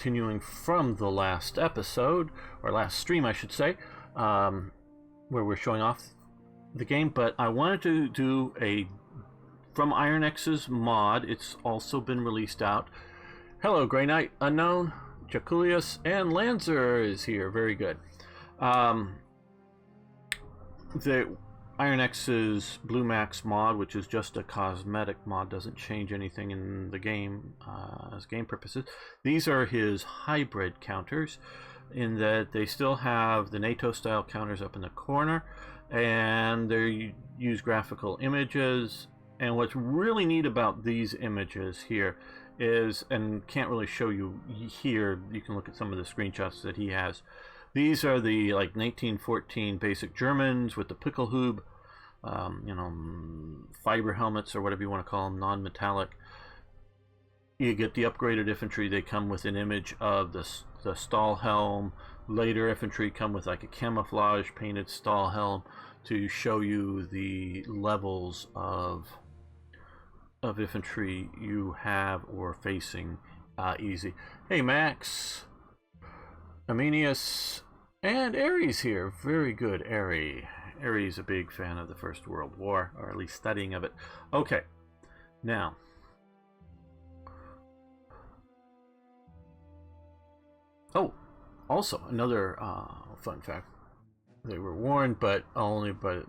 Continuing from the last episode, or last stream I should say, where we're showing off the game, but I wanted to do a from Iron X's mod. It's also been released out. Hello Grey Knight, Unknown, Jaculius, and Lancer is here. Very good. The Iron X's Blue Max mod, which is just a cosmetic mod, doesn't change anything in the game as game purposes. These are his hybrid counters, in that they still have the NATO style counters up in the corner, and they use graphical images. And what's really neat about these images here is, and can't really show you here, you can look at some of the screenshots that he has. These are the like 1914 basic Germans with the Pickelhube, you know, fiber helmets or whatever you want to call them, non-metallic. You get the upgraded infantry. They come with an image of the Stahlhelm. Later infantry come with like a camouflage painted Stahlhelm to show you the levels of infantry you have or facing easy. Hey Max, Arminius, and Ares here. Very good, Ares. Ares is a big fan of the First World War, or at least studying of it. Okay, now also another fun fact: they were warned, but not only by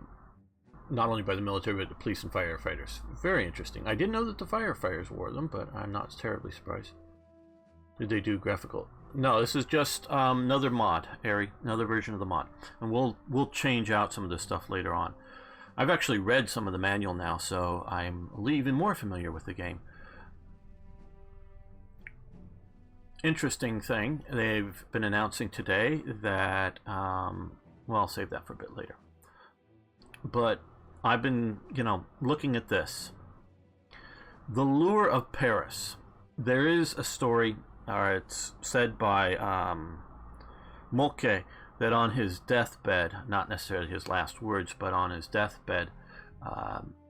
the military, but the police and firefighters. Very interesting. I didn't know that the firefighters wore them, but I'm not terribly surprised. Did they do graphical? No, this is just another mod, Ari, another version of the mod, and we'll change out some of this stuff later on. I've actually read some of the manual now, so I'm even more familiar with the game. Interesting thing, they've been announcing today that, well, I'll save that for a bit later. But I've been, looking at this. The Lure of Paris. There is a story, or it's said by Moltke, that on his deathbed, not necessarily his last words, but on his deathbed,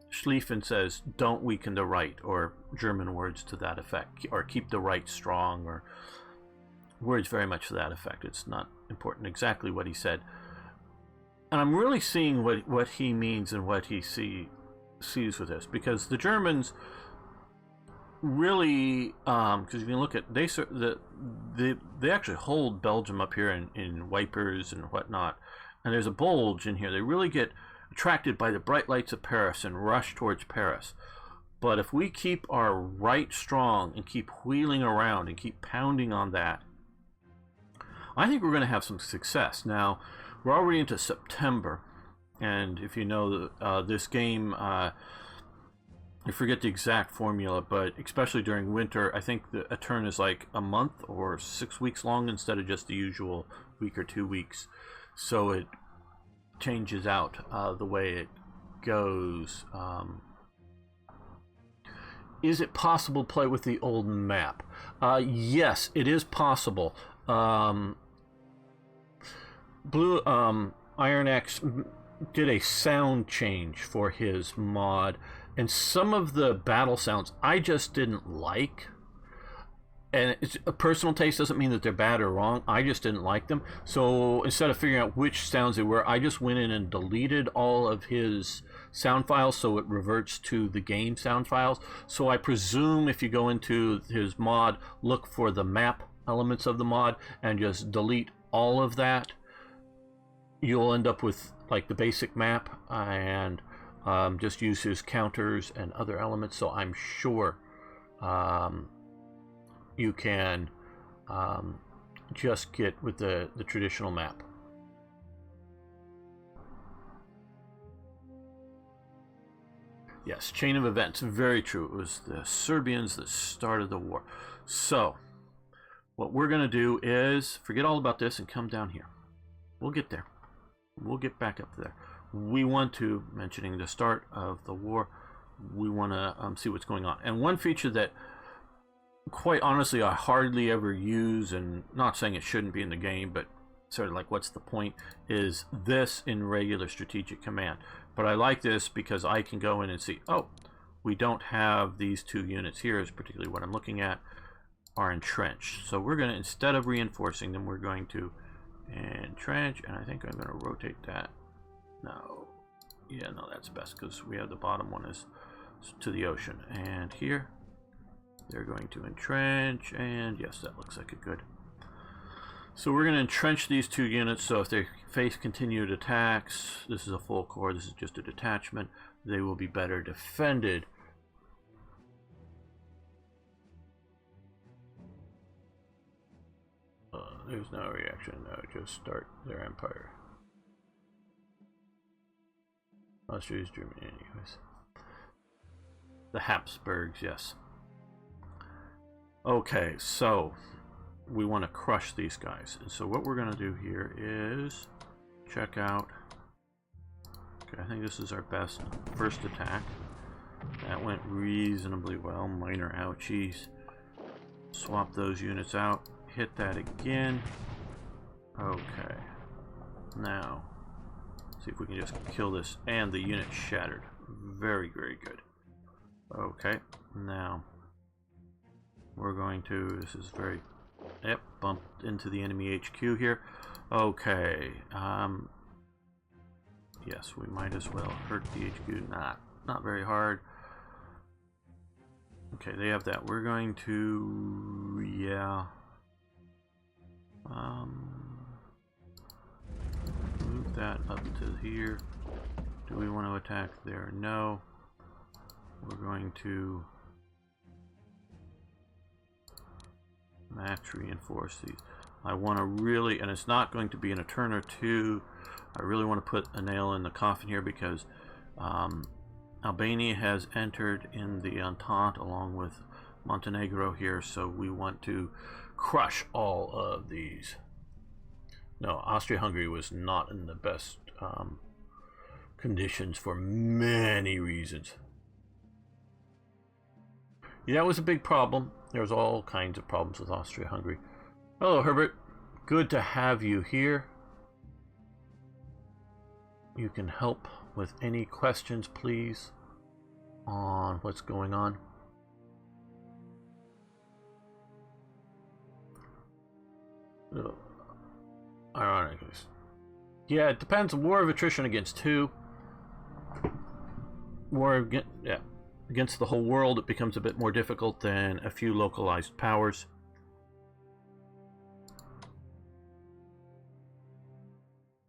Schlieffen says, "Don't weaken the right," or German words to that effect, or "keep the right strong," or words very much to that effect. It's not important exactly what he said. And I'm really seeing what he means and what he sees with this, because the Germans really, because if you look at, they actually hold Belgium up here in wipers and whatnot, and there's a bulge in here. They really get attracted by the bright lights of Paris and rush towards Paris. But if we keep our right strong and keep wheeling around and keep pounding on that, I think we're going to have some success. Now, we're already into September, and if you know this game, I forget the exact formula, but especially during winter, I think a turn is like a month or 6 weeks long instead of just the usual week or 2 weeks. So it changes out the way it goes. Is it possible to play with the old map? Yes, it is possible. Iron X did a sound change for his mod, and some of the battle sounds I just didn't like. And it's a personal taste, doesn't mean that they're bad or wrong. I just didn't like them. So instead of figuring out which sounds they were, I just went in and deleted all of his sound files so it reverts to the game sound files. So I presume if you go into his mod, look for the map elements of the mod and just delete all of that, you'll end up with like the basic map, and just use his counters and other elements. So I'm sure you can just get with the traditional map. Yes, chain of events, very true. It was the Serbians that started the war. So what we're going to do is forget all about this and come down here. We'll get there. We'll get back up there. We want to, mentioning the start of the war, we want to see what's going on. And one feature that, quite honestly, I hardly ever use, and not saying it shouldn't be in the game, but sort of like what's the point, is this in regular strategic command. But I like this because I can go in and see, oh, we don't have these two units here, is particularly what I'm looking at. are entrenched. So we're going to, instead of reinforcing them, we're going to entrench, and I think I'm going to rotate that. No. Yeah, no, that's best because we have the bottom one is to the ocean. And here, they're going to entrench, and yes, that looks like a good. So we're going to entrench these two units, so if they face continued attacks, this is a full corps, this is just a detachment, they will be better defended. There's no reaction, no, just start their empire. Austria's Germany, anyways. The Habsburgs, yes. Okay, so we want to crush these guys. And so what we're going to do here is check out. Okay, I think this is our best first attack. That went reasonably well. Minor ouchies. Swap those units out. Hit that again. Okay. Now, see if we can just kill this. And the unit shattered. Very, very good. Okay. Now, we're going to, this is very, yep, bumped into the enemy HQ here. Okay. Yes, we might as well hurt the HQ. Not very hard. Okay, they have that. We're going to, yeah. Move that up to here. Do we want to attack there? No. We're going to max reinforce these. I want to really, and it's not going to be in a turn or two. I really want to put a nail in the coffin here because Albania has entered in the Entente along with Montenegro here, so we want to crush all of these. No, Austria-Hungary was not in the best conditions for many reasons. Yeah, that was a big problem. There was all kinds of problems with Austria-Hungary. Hello, Herbert. Good to have you here. You can help with any questions, please, on what's going on. Ironic. Yeah, it depends. War of attrition against who? Against the whole world, it becomes a bit more difficult than a few localized powers.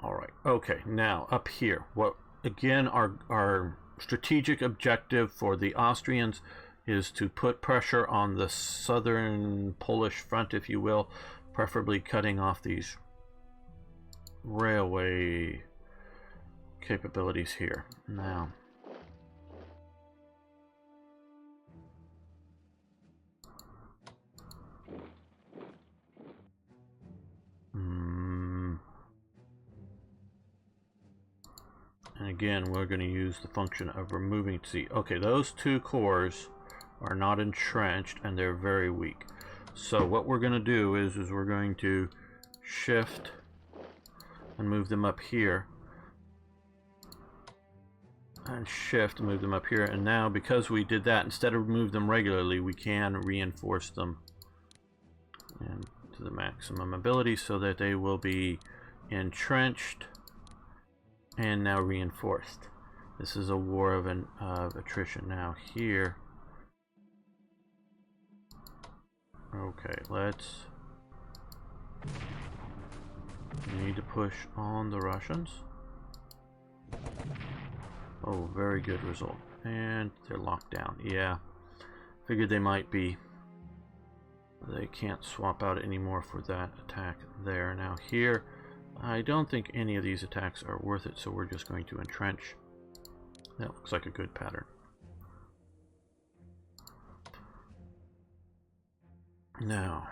All right. Okay. Now up here, what again? Our strategic objective for the Austrians is to put pressure on the southern Polish front, if you will, preferably cutting off these railway capabilities here. Now, and again, we're going to use the function of removing. See, okay, those two corps are not entrenched and they're very weak. So what we're going to do is we're going to shift and move them up here, and shift and move them up here. And now, because we did that, instead of move them regularly, we can reinforce them and to the maximum ability so that they will be entrenched and now reinforced. This is a war of attrition now here. Okay, let's. We need to push on the Russians. Oh, very good result. And they're locked down. Yeah, figured they might be. They can't swap out anymore for that attack there. Now here, I don't think any of these attacks are worth it, so we're just going to entrench. That looks like a good pattern. Now,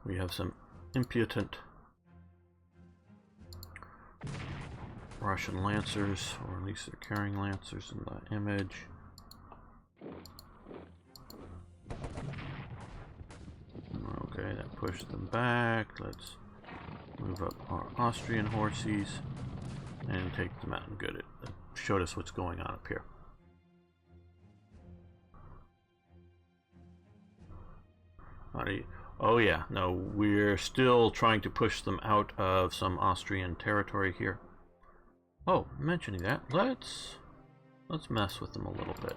we have some impudent Russian lancers, or at least they're carrying lancers in the image. Okay, that pushed them back. Let's move up our Austrian horses and take them out. Good, it showed us what's going on up here. Oh yeah, no, we're still trying to push them out of some Austrian territory here. Oh, mentioning that, let's mess with them a little bit.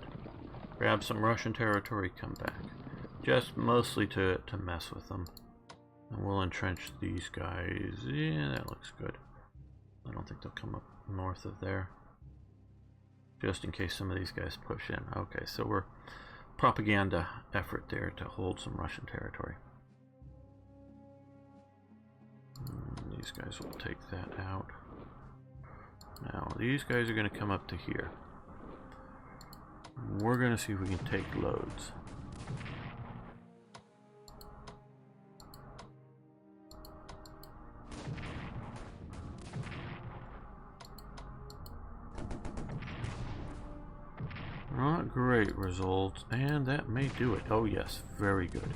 Grab some Russian territory, come back. Just mostly to mess with them. And we'll entrench these guys. Yeah, that looks good. I don't think they'll come up north of there. Just in case some of these guys push in. Okay, so we're propaganda effort there to hold some Russian territory. These guys will take that out. Now, these guys are going to come up to here. We're going to see if we can take loads. Not great results, and that may do it. Oh yes, very good.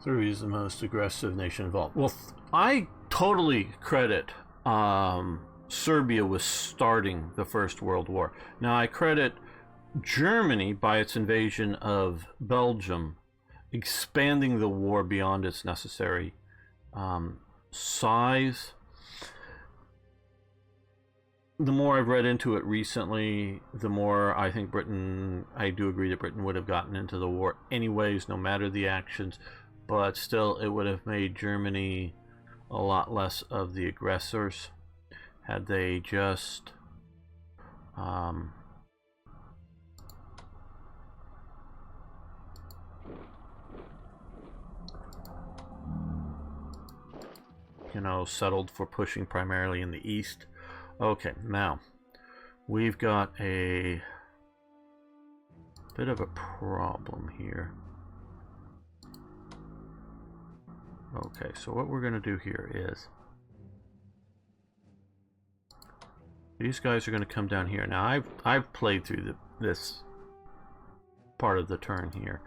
Serbia is the most aggressive nation involved. Well, I totally credit Serbia with starting the First World War. Now, I credit Germany, by its invasion of Belgium, expanding the war beyond its necessary size. The more I've read into it recently, the more I think I do agree that Britain would have gotten into the war anyways, no matter the actions. But still, it would have made Germany a lot less of the aggressors had they just you know, settled for pushing primarily in the east. Okay, now we've got a bit of a problem here. Okay, so what we're going to do here is these guys are going to come down here. Now I've played through this part of the turn here.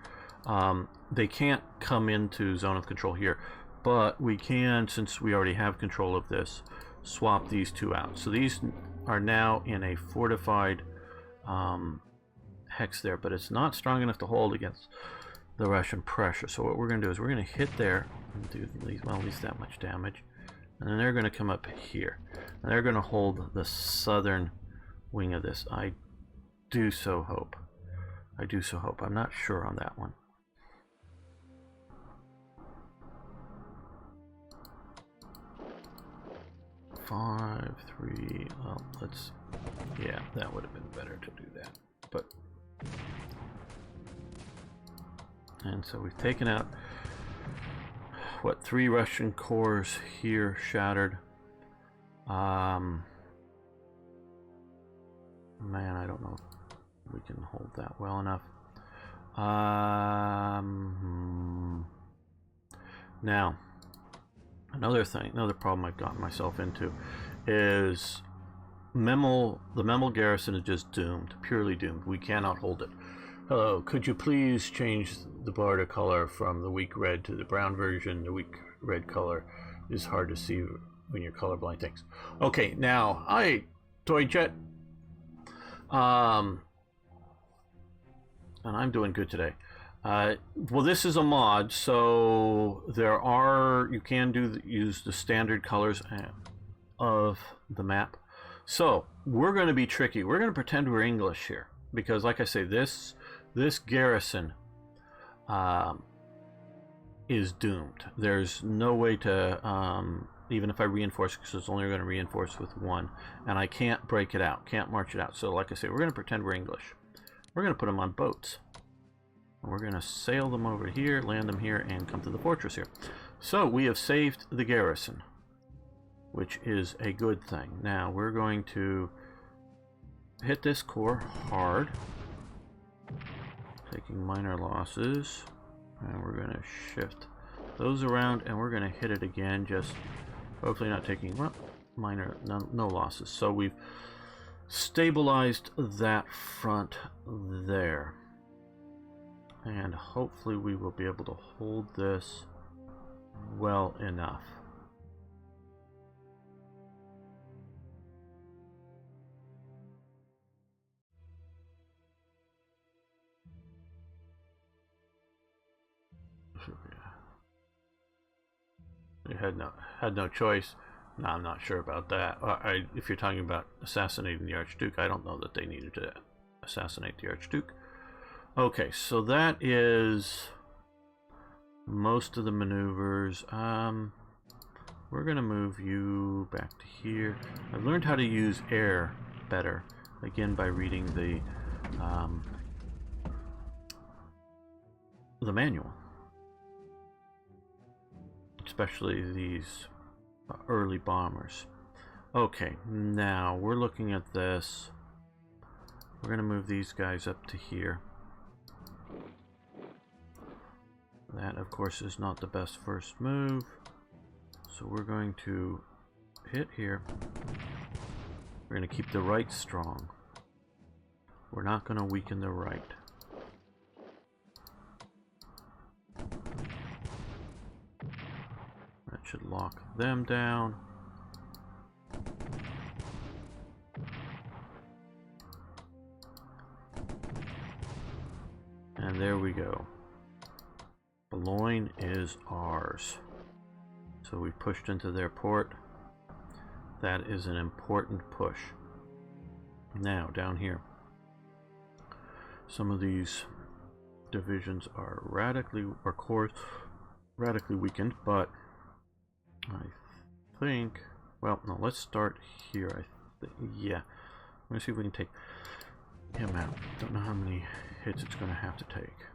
They can't come into zone of control here, but we can, since we already have control of this, swap these two out. So these are now in a fortified hex there, but it's not strong enough to hold against the Russian pressure. So what we're going to do is we're going to hit there and do at least that much damage, and then they're going to come up here and they're going to hold the southern wing of this. I do so hope. I'm not sure on that one. Five, 3. Well, yeah, that would have been better to do that. But and so we've taken out, what, 3 Russian corps here shattered. Man, I don't know if we can hold that well enough. Now, another problem I've gotten myself into is the Memel garrison is just doomed, purely doomed. We cannot hold it. Hello, could you please change the border color from the weak red to the brown version? The weak red color is hard to see when you're colorblind. Thanks. Okay, now, Toy Jet. And I'm doing good today. Well, this is a mod, so you can use the standard colors of the map. So we're going to be tricky. We're going to pretend we're English here, because, like I say, this garrison is doomed. There's no way to even if I reinforce, because it's only going to reinforce with 1, and I can't break it out, can't march it out. So, like I say, we're going to pretend we're English. We're going to put them on boats. And we're going to sail them over here, land them here, and come to the fortress here. So we have saved the garrison, which is a good thing. Now we're going to hit this core hard, taking minor losses, and we're going to shift those around, and we're going to hit it again, just hopefully not taking no losses. So we've stabilized that front there. And hopefully we will be able to hold this well enough. They had no choice. No, I'm not sure about that. If you're talking about assassinating the Archduke, I don't know that they needed to assassinate the Archduke. Okay, so that is most of the maneuvers. We're gonna move you back to here. I've learned how to use air better, again by reading the manual, especially these early bombers. Okay, now we're looking at this. We're gonna move these guys up to here. That, of course, is not the best first move. So we're going to hit here. We're going to keep the right strong. We're not going to weaken the right. That should lock them down. And there we go. Boulogne is ours. So we pushed into their port. That is an important push. Now, down here. Some of these divisions are corps radically weakened, but I think, well, no, let's start here. Yeah. Let's see if we can take him out. Don't know how many hits it's going to have to take.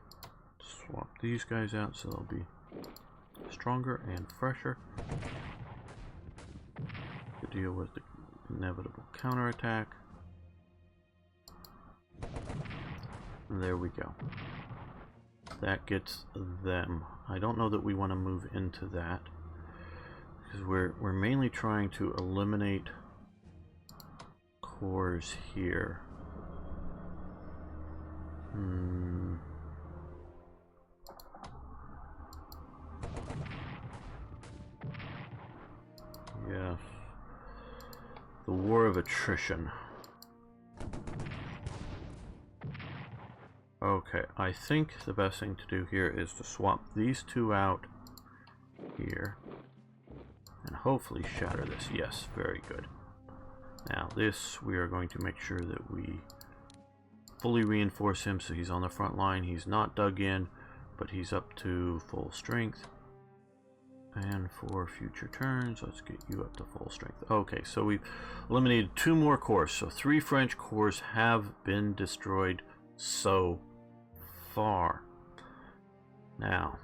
Swap these guys out so they'll be stronger and fresher to deal with the inevitable counterattack. And there we go. That gets them. I don't know that we want to move into that because we're mainly trying to eliminate cores here. Yes. The war of attrition. Okay, I think the best thing to do here is to swap these two out here and hopefully shatter this. Yes, very good. Now this, we are going to make sure that we fully reinforce him so he's on the front line. He's not dug in, but he's up to full strength. And for future turns, let's get you up to full strength. Okay, so we've eliminated 2 more corps. So 3 French corps have been destroyed so far. Now,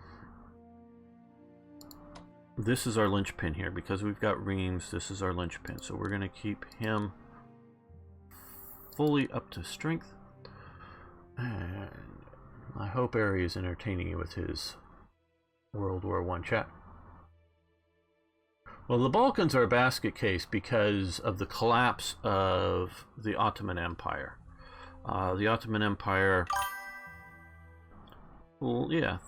this is our linchpin here. Because we've got Reims, this is our linchpin. So we're going to keep him fully up to strength. And I hope Ari is entertaining you with his World War I chat. Well, the Balkans are a basket case because of the collapse of the Ottoman Empire. The Ottoman Empire, well, yeah.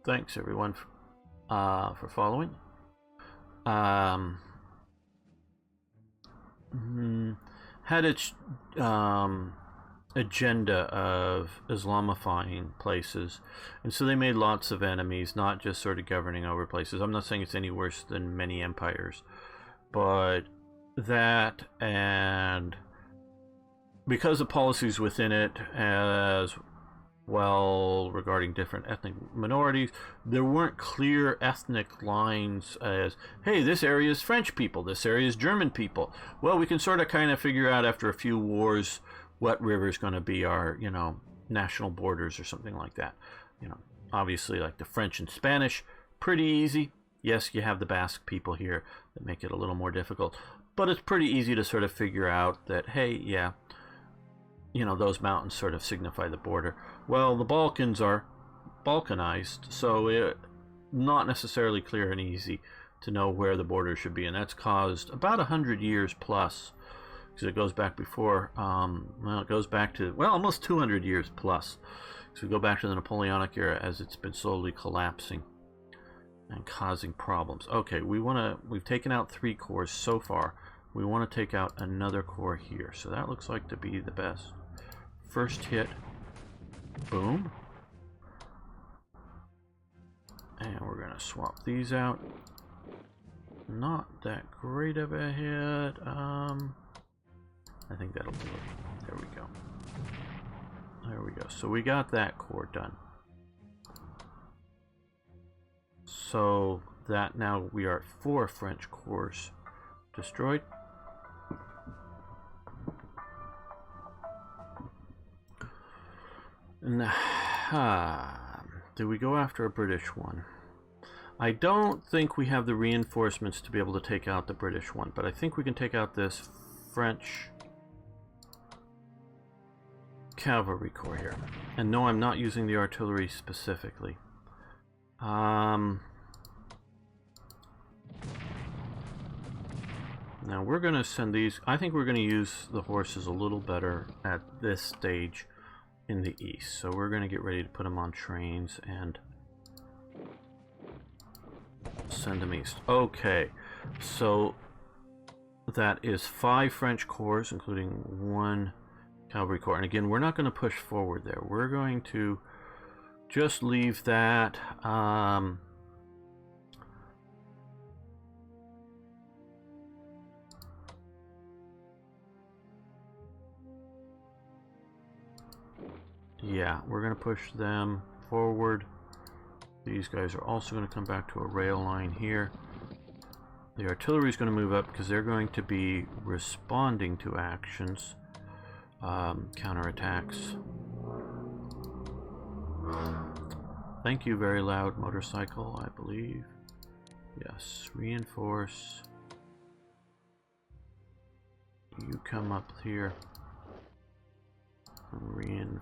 Thanks everyone for following. Had its agenda of Islamifying places, and so they made lots of enemies, not just sort of governing over places. I'm not saying it's any worse than many empires, but that, and because of policies within it as well regarding different ethnic minorities, there weren't clear ethnic lines as, hey, this area is French people, this area is German people. Well, we can sort of kind of figure out after a few wars what river is going to be our, national borders or something like that. Obviously, like the French and Spanish, pretty easy. Yes, you have the Basque people here that make it a little more difficult, but it's pretty easy to sort of figure out that, hey, yeah, those mountains sort of signify the border. Well, the Balkans are Balkanized, so it's not necessarily clear and easy to know where the border should be, and that's caused about 100 years plus, because it goes back before, it goes back to, almost 200 years plus. So we go back to the Napoleonic era as it's been slowly collapsing. and causing problems. Okay, we've taken out 3 cores so far. We want to take out another core here. So that looks like to be the best. First hit, boom. And we're gonna swap these out. Not that great of a hit. I think that'll do it. There we go. There we go. So we got that core done. So that now we are at 4 French cores destroyed. Do we go after a British one? I don't think we have the reinforcements to be able to take out the British one, but I think we can take out this French cavalry corps here. And no, I'm not using the artillery specifically. Now we're going to send these. I think we're going to use the horses a little better at this stage in the east. So we're going to get ready to put them on trains and send them east. Okay, so that is 5 French corps, including 1 cavalry corps. And again, we're not going to push forward there. We're going to just leave that. Yeah, we're going to push them forward. These guys are also going to come back to a rail line here. The artillery is going to move up because they're going to be responding to actions, counterattacks. Thank you, very loud motorcycle, I believe. Yes, reinforce. You come up here. Reinforce.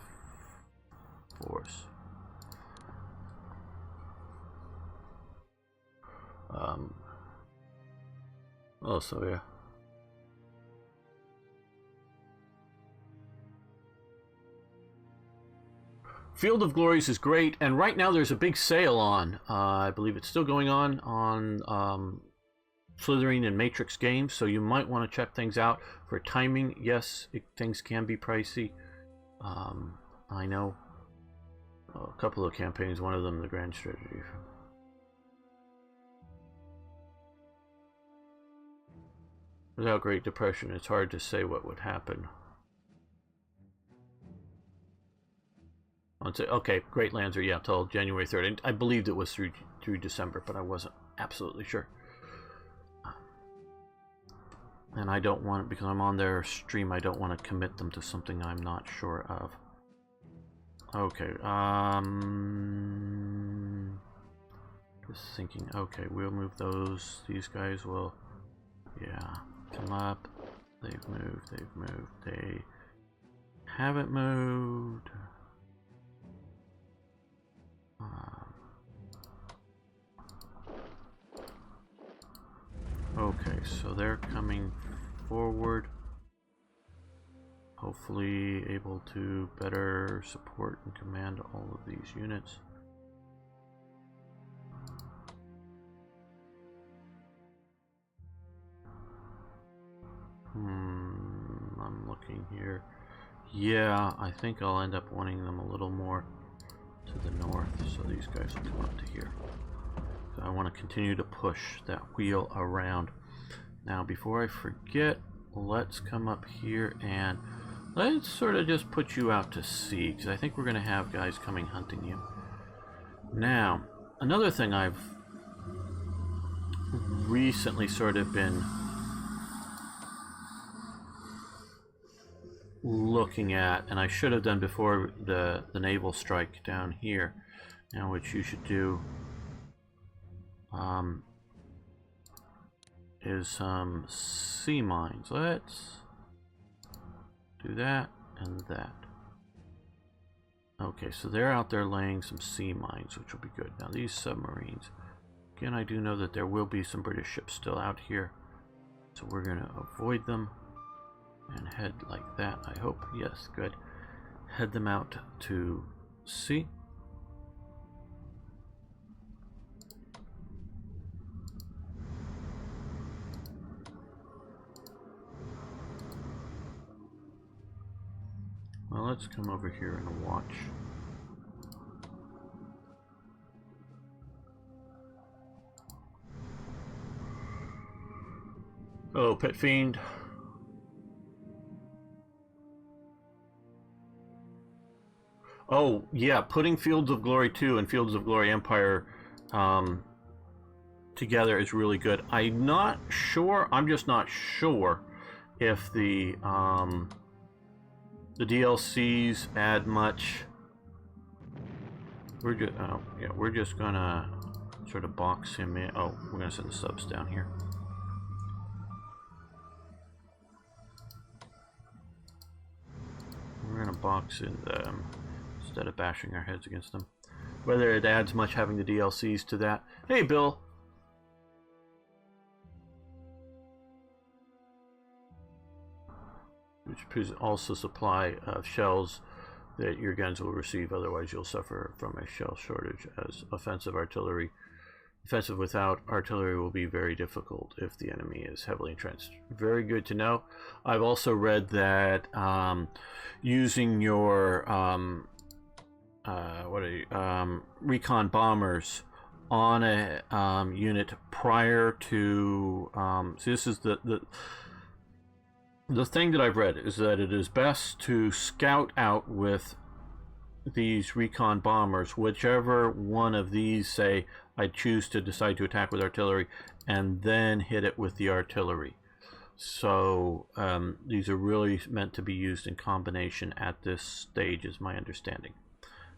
Oh, so yeah. Field of Glories is great, and right now there's a big sale on. I believe it's still going on Slithering and Matrix games, so you might want to check things out for timing. Yes, things can be pricey. I know a couple of campaigns, one of them the Grand Strategy. Without Great Depression, it's hard to say what would happen. Okay, Great Lands are, yeah, till January 3rd. And I believed it was through December, but I wasn't absolutely sure. And I don't want, because I'm on their stream, I don't want to commit them to something I'm not sure of. Okay, just thinking, okay, we'll move those. These guys will, yeah, come up. They've moved, they haven't moved. Okay, so they're coming forward, hopefully able to better support and command all of these units. I'm looking here. Yeah, I think I'll end up wanting them a little more to the north, so these guys will come up to here. So I want to continue to push that wheel around. Now, before I forget, let's come up here and let's sort of just put you out to sea, because I think we're going to have guys coming hunting you. Now, another thing I've recently sort of been looking at, and I should have done before the naval strike down here, now which you should do, is some sea mines. Let's do that and that. Okay, so they're out there laying some sea mines, which will be good. Now these submarines, again, I do know that there will be some British ships still out here, so we're going to avoid them and head like that, I hope. Yes, good. Head them out to sea. let's come over here and watch. Oh, Pet Fiend. Oh, yeah, putting Fields of Glory 2 and Fields of Glory Empire together is really good. I'm just not sure if the DLCs add much. We're just gonna sort of box him in. Oh, we're gonna send the subs down here. We're gonna box in them instead of bashing our heads against them. Whether it adds much having the DLCs to that. Hey, Bill. Which also supply of shells that your guns will receive, otherwise you'll suffer from a shell shortage, as offensive without artillery will be very difficult if the enemy is heavily entrenched. Very good to know. I've also read that using your recon bombers on a unit prior to so this is the thing that I've read is that it is best to scout out with these recon bombers, whichever one of these, say, I choose to decide to attack with artillery, and then hit it with the artillery. So these are really meant to be used in combination at this stage, is my understanding.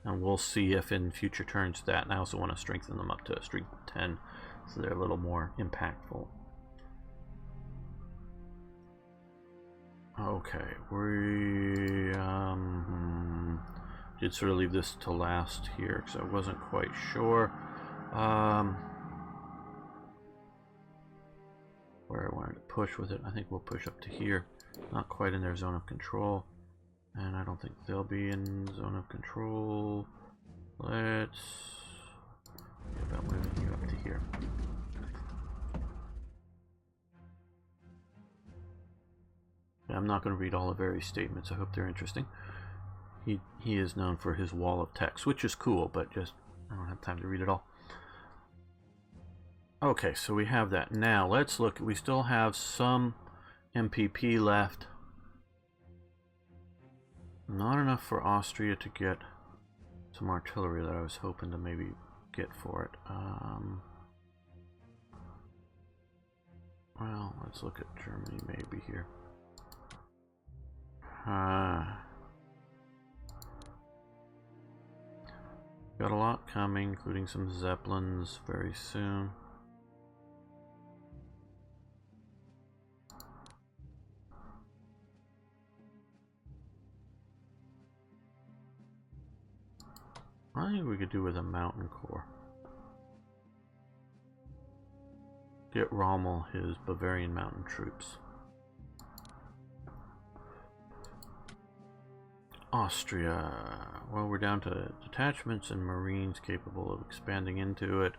And we'll see if in future turns that, and I also want to strengthen them up to strength 10, so they're a little more impactful. Okay, we did sort of leave this to last here because I wasn't quite sure where I wanted to push with it. I think we'll push up to here, not quite in their zone of control, and I don't think they'll be in zone of control. Let's see about moving you up to here. I'm not going to read all of Aries' statements. I hope they're interesting. He is known for his wall of text, which is cool, but just I don't have time to read it all. Okay, so we have that. Now let's look. We still have some MPP left. Not enough for Austria to get some artillery that I was hoping to maybe get for it. Well, let's look at Germany maybe here. Got a lot coming, including some Zeppelins very soon. I think we could do with a mountain corps. Get Rommel his Bavarian mountain troops. Austria. Well, we're down to detachments and Marines capable of expanding into it.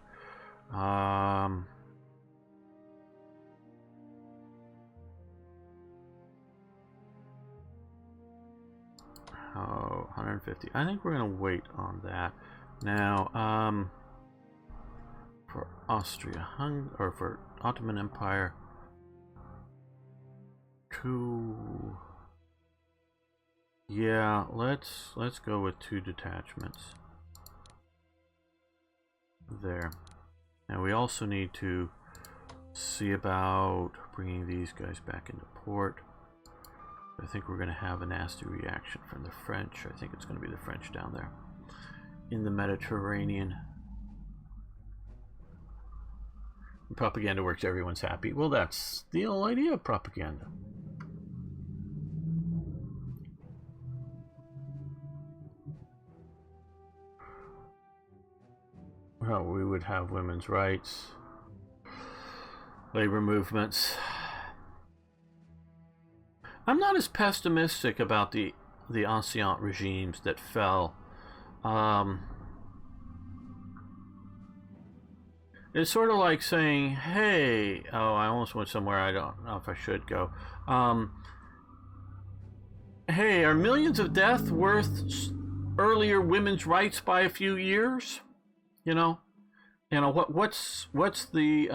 150. I think we're gonna wait on that. Now, for Austria, or for Ottoman Empire, yeah, let's go with 2 detachments there. Now we also need to see about bringing these guys back into port. I think we're going to have a nasty reaction from the French. I think it's going to be the French down there in the Mediterranean. Propaganda works, everyone's happy. Well, that's the whole idea of propaganda. Well, we would have women's rights, labor movements. I'm not as pessimistic about the ancient regimes that fell. It's sort of like saying, hey, oh, I almost went somewhere I don't know if I should go. hey, are millions of deaths worth earlier women's rights by a few years? You know, what's the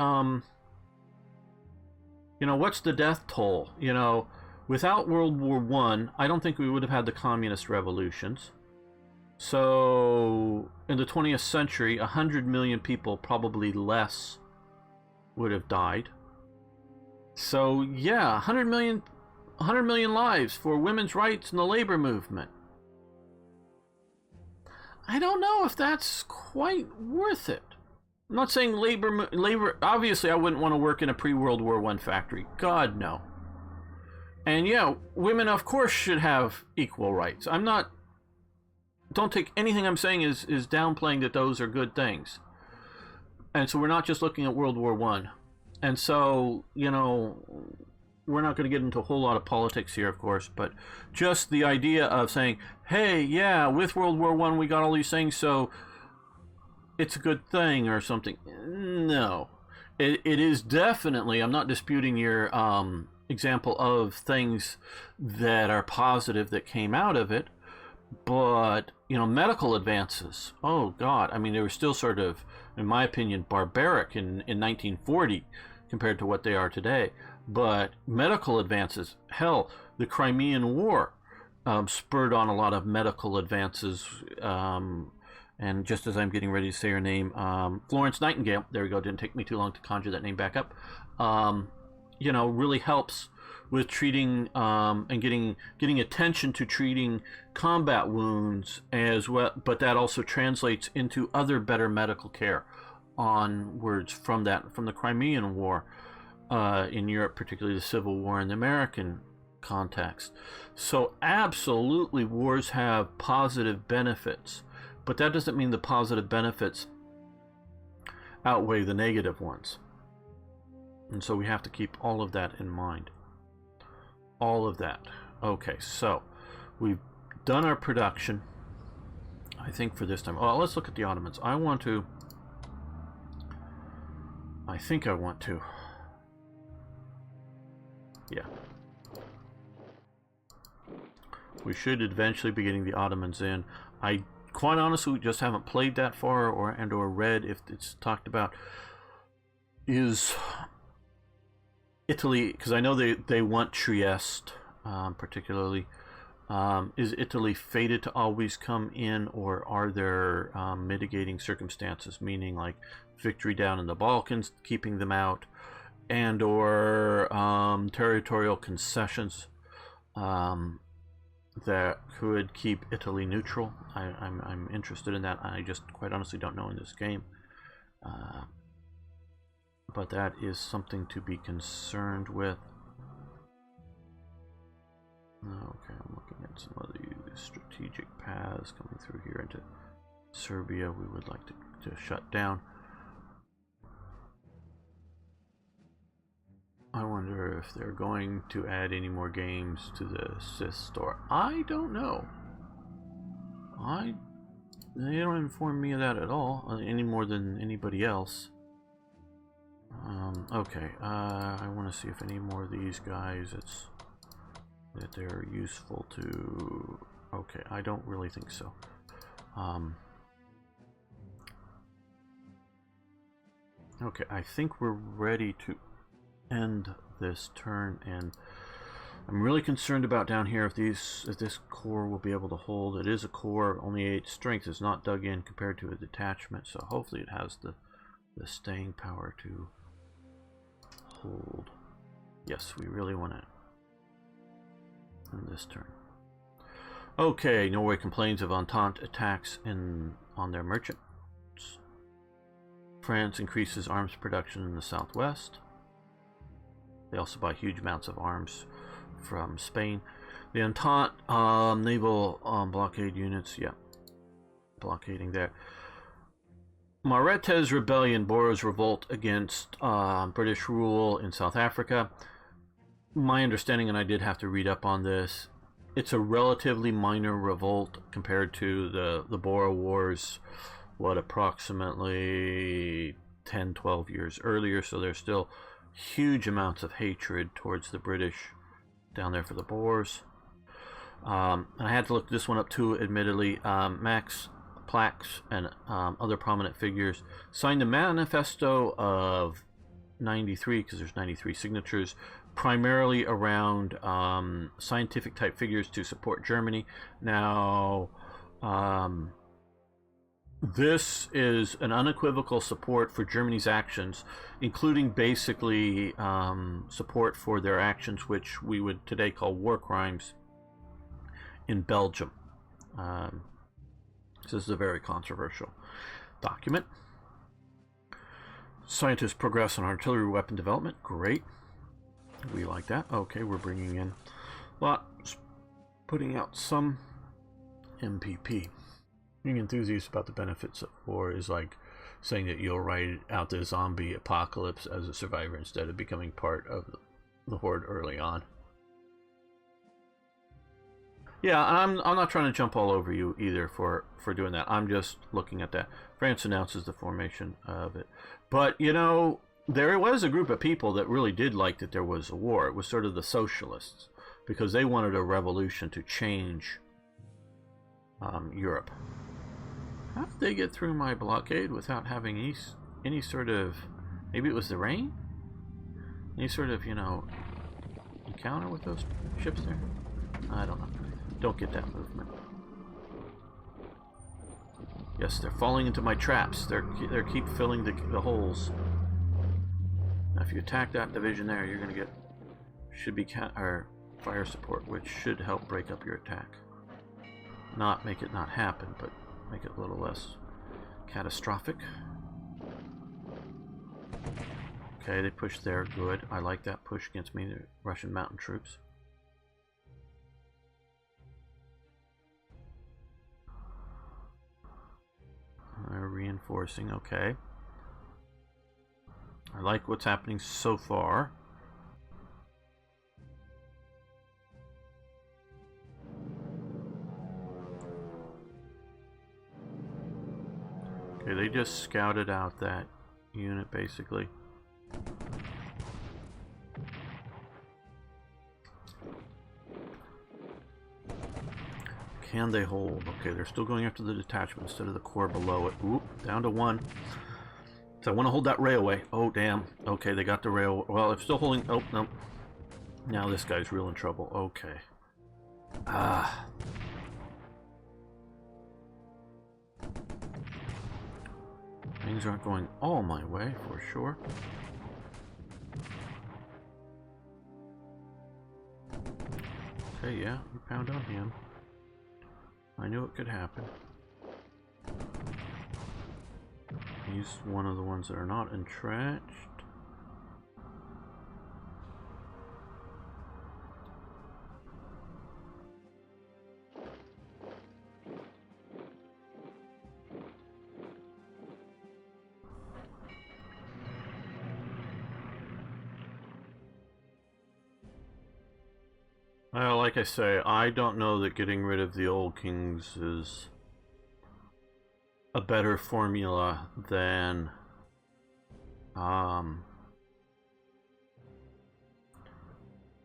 what's the death toll? Without World War One, I don't think we would have had the communist revolutions. So in the 20th century, 100 million people, probably less, would have died. So yeah, 100 million lives for women's rights and the labor movement. I don't know if that's quite worth it. I'm not saying labor. Obviously, I wouldn't want to work in a pre-World War I factory. God, no. And yeah, women, of course, should have equal rights. Don't take anything I'm saying is downplaying that those are good things. And so we're not just looking at World War I. And so, we're not going to get into a whole lot of politics here, of course, but just the idea of saying, hey, yeah, with World War I, we got all these things, so it's a good thing or something. No. It is definitely, I'm not disputing your example of things that are positive that came out of it, but, medical advances, oh, God, I mean, they were still sort of, in my opinion, barbaric in 1940 compared to what they are today. But medical advances, hell, the Crimean War spurred on a lot of medical advances. And just as I'm getting ready to say her name, Florence Nightingale, there we go, didn't take me too long to conjure that name back up, really helps with treating and getting attention to treating combat wounds as well, but that also translates into other better medical care onwards from the Crimean War in Europe, particularly the Civil War in the American context. So absolutely, wars have positive benefits, but that doesn't mean the positive benefits outweigh the negative ones. And so we have to keep all of that in mind. All of that. Okay, so we've done our production, I think, for this time. Oh, let's look at the Ottomans. I think I want to. Yeah. We should eventually be getting the Ottomans in. I quite honestly just haven't played that far or read if it's talked about. Is Italy, because I know they want Trieste particularly. Is Italy fated to always come in, or are there mitigating circumstances, meaning like victory down in the Balkans, keeping them out, and or territorial concessions that could keep Italy neutral? I'm interested in that. I just quite honestly don't know in this game. But that is something to be concerned with. Okay, I'm looking at some of the strategic paths coming through here into Serbia we would like to shut down. I wonder if they're going to add any more games to the Sith store. I don't know. They don't inform me of that at all, any more than anybody else. Okay, I want to see if any more of these guys that they're useful to. Okay, I don't really think so. Okay, I think we're ready to end this turn, and I'm really concerned about down here if this core will be able to hold. It is a core, only 8 strength. It's not dug in compared to a detachment, so hopefully it has the staying power to hold. Yes, we really want it in this turn. Okay, Norway complains of Entente attacks on their merchants. France increases arms production in the southwest. They also buy huge amounts of arms from Spain. The Entente naval blockade units, yeah, blockading there. Marete's rebellion, Boro's revolt against British rule in South Africa. My understanding, and I did have to read up on this, it's a relatively minor revolt compared to the Boer Wars, approximately 10-12 years earlier, so there's still huge amounts of hatred towards the British down there for the Boers. And I had to look this one up too, admittedly. Max Planck and other prominent figures signed the Manifesto of 93, because there's 93 signatures, primarily around scientific type figures to support Germany. Now, this is an unequivocal support for Germany's actions, including basically support for their actions, which we would today call war crimes, in Belgium. This is a very controversial document. Scientists progress on artillery weapon development. Great. We like that. Okay, we're bringing in lots, putting out some MPP. Being enthusiastic about the benefits of war is like saying that you'll ride out the zombie apocalypse as a survivor instead of becoming part of the horde early on. Yeah, I'm not trying to jump all over you either for doing that. I'm just looking at that. France announces the formation of it. But, you know, there was a group of people that really did like that there was a war. It was sort of the socialists, because they wanted a revolution to change Europe. How did they get through my blockade without having any sort of... Maybe it was the rain? Any sort of, you know, encounter with those ships there? I don't know. Don't get that movement. Yes, they're falling into my traps. They're keep filling the holes. Now, if you attack that division there, you're going to get or fire support, which should help break up your attack. Not make it not happen, but make it a little less catastrophic. Okay, they push there. Good. I like that push against me, the Russian mountain troops. They're reinforcing. Okay. I like what's happening so far. Okay, they just scouted out that unit basically. Can they hold? Okay, they're still going after the detachment instead of the corps below it. Oop, down to one. So I want to hold that railway. Oh, damn. Okay, they got the rail. Well, they're still holding... Oh, no. Now this guy's real in trouble. Okay. Ah. Things aren't going all my way, for sure. Okay, yeah, we pound on him. I knew it could happen. He's one of the ones that are not entrenched. Well, like I say, I don't know that getting rid of the old kings is a better formula than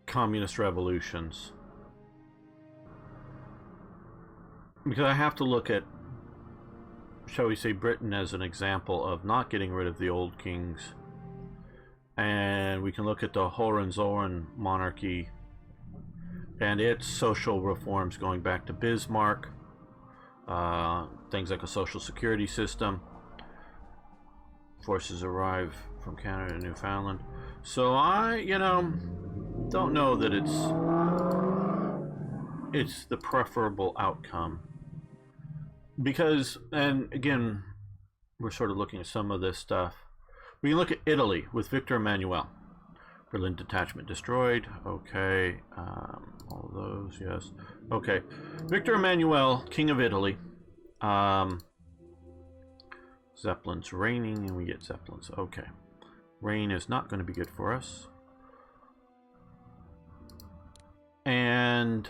communist revolutions. Because I have to look at, shall we say, Britain as an example of not getting rid of the old kings. And we can look at the Hohenzollern monarchy and its social reforms going back to Bismarck. Things like a social security system. Forces arrive from Canada and Newfoundland. So I, you know, don't know that it's the preferable outcome. Because, and again, we're sort of looking at some of this stuff. We can look at Italy with Victor Emmanuel. Berlin detachment destroyed. Okay. All those, yes. Okay. Victor Emmanuel, King of Italy. Zeppelins raining, and we get Zeppelins. Okay. Rain is not going to be good for us. And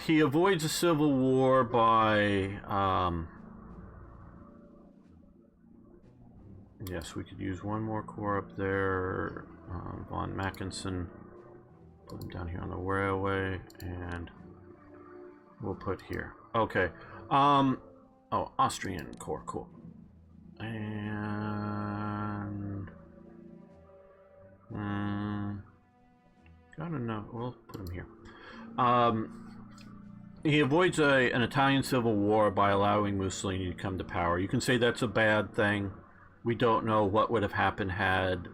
he avoids a civil war by... yes, we could use one more corps up there. Von Mackensen. Put them down here on the railway, and we'll put here. Okay. Oh, Austrian Corps, cool. And gotta know. We'll put him here. He avoids an Italian civil war by allowing Mussolini to come to power. You can say that's a bad thing. We don't know what would have happened had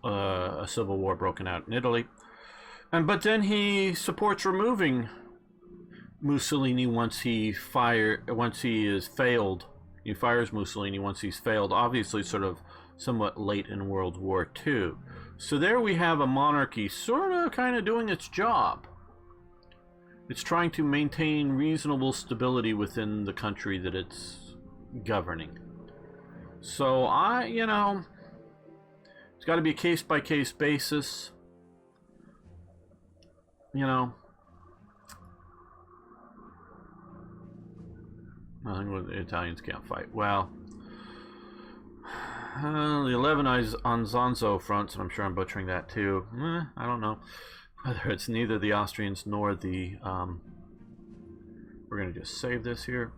a civil war broken out in Italy. But then he supports removing Mussolini once he is failed. He fires Mussolini once he's failed. Obviously, sort of somewhat late in World War II. So there we have a monarchy sort of kind of doing its job. It's trying to maintain reasonable stability within the country that it's governing. So it's got to be a case-by-case basis. Nothing with the Italians can't fight. Well, the 11 Anzanzo fronts, and I'm sure I'm butchering that too. I don't know whether it's neither the Austrians nor the... we're going to just save this here.